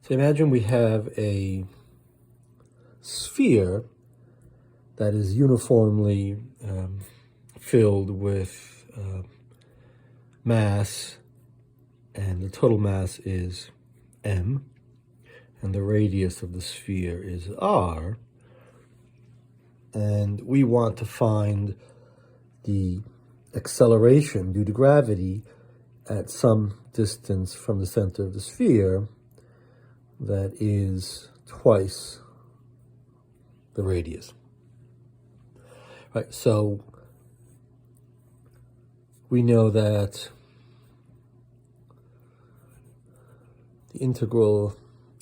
So imagine we have a sphere that is uniformly filled with mass, and the total mass is m, and the radius of the sphere is r, and we want to find the acceleration due to gravity at some distance from the center of the sphere that is twice the radius. Right, so we know that the integral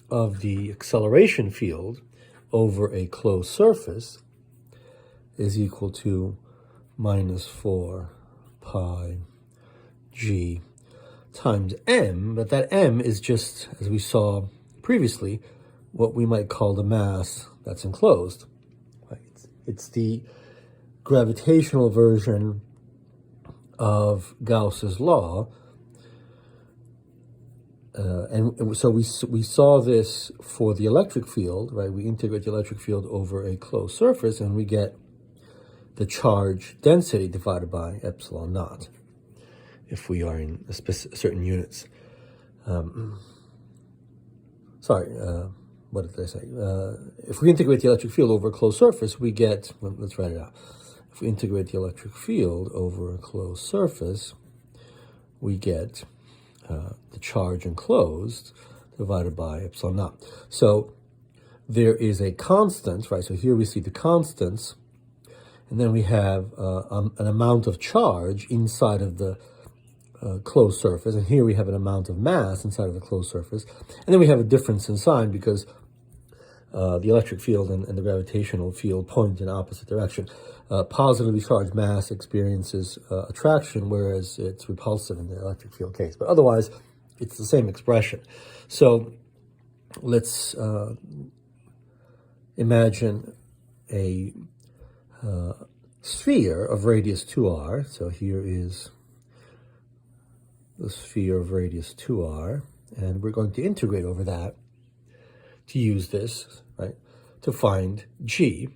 of the acceleration field over a closed surface is equal to minus 4 pi g times m, but that m is just, as we saw previously, what we might call the mass that's enclosed. Right? It's the gravitational version of Gauss's law. And so we saw this for the electric field, right? We integrate the electric field over a closed surface, and we get the charge density divided by epsilon naught, if we are in certain units. What did I say? If we integrate the electric field over a closed surface, we get, let's write it out. If we integrate the electric field over a closed surface, we get the charge enclosed divided by epsilon naught. So there is a constant, right? So here we see the constants, and then we have an amount of charge inside of the closed surface, and here we have an amount of mass inside of the closed surface, and then we have a difference in sign because the electric field and the gravitational field point in opposite direction. Positively charged mass experiences attraction, whereas it's repulsive in the electric field case. But otherwise, it's the same expression. So let's imagine a sphere of radius 2r. So here is the sphere of radius 2r, and we're going to integrate over that to use this, right, to find g.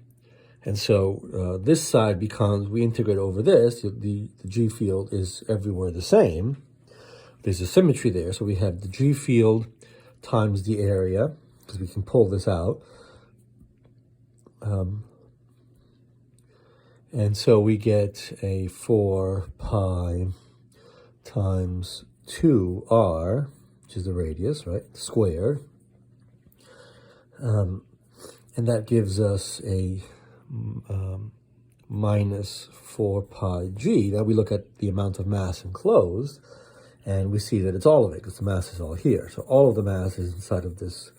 And so this side becomes, we integrate over this, the g field is everywhere the same. There's a symmetry there, so we have the g field times the area, because we can pull this out. And so we get a 4 pi times 2r, which is the radius, right, squared. And that gives us a minus 4 pi g. Now we look at the amount of mass enclosed, and we see that it's all of it, because the mass is all here. So all of the mass is inside of this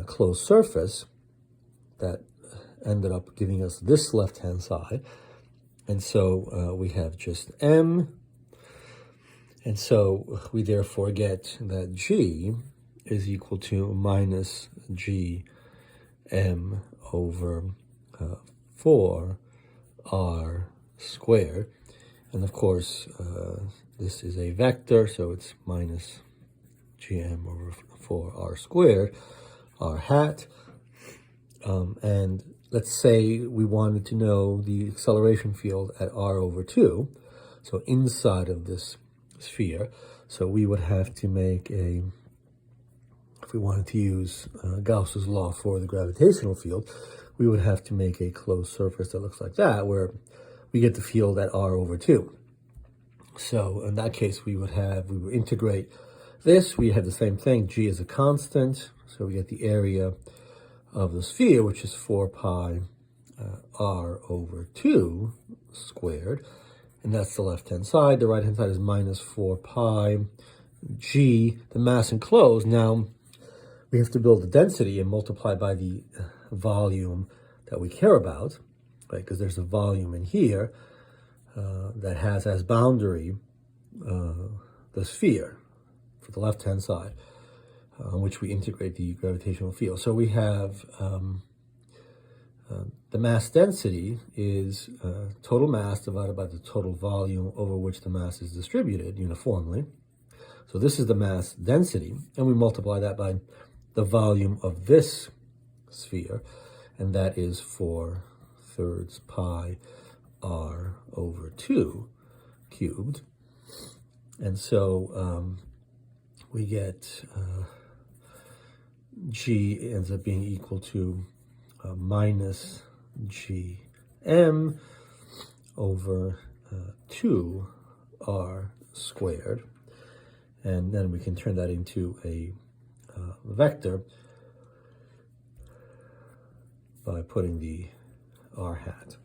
closed surface that ended up giving us this left-hand side. And so we have just m, and so we therefore get that g is equal to minus g m over 4r squared. And of course, this is a vector, so it's minus gm over 4r squared, r hat. And let's say we wanted to know the acceleration field at r over 2, so inside of this sphere. So we would have to make a, if we wanted to use Gauss's law for the gravitational field, we would have to make a closed surface that looks like that, where we get the field at r over 2. So in that case, we would integrate this. We have the same thing. G is a constant, so we get the area of the sphere, which is 4 pi r over 2 squared. And that's the left-hand side. The right-hand side is minus 4 pi g, the mass enclosed. Now, we have to build the density and multiply by the volume that we care about, right? Because there's a volume in here that has as boundary the sphere for the left-hand side, on which we integrate the gravitational field. So we have the mass density is total mass divided by the total volume over which the mass is distributed uniformly. So this is the mass density, and we multiply that by the volume of this sphere, and that is 4/3 pi r over 2 cubed. And so we get G ends up being equal to minus GM over 2r squared. And then we can turn that into a vector by putting the r hat.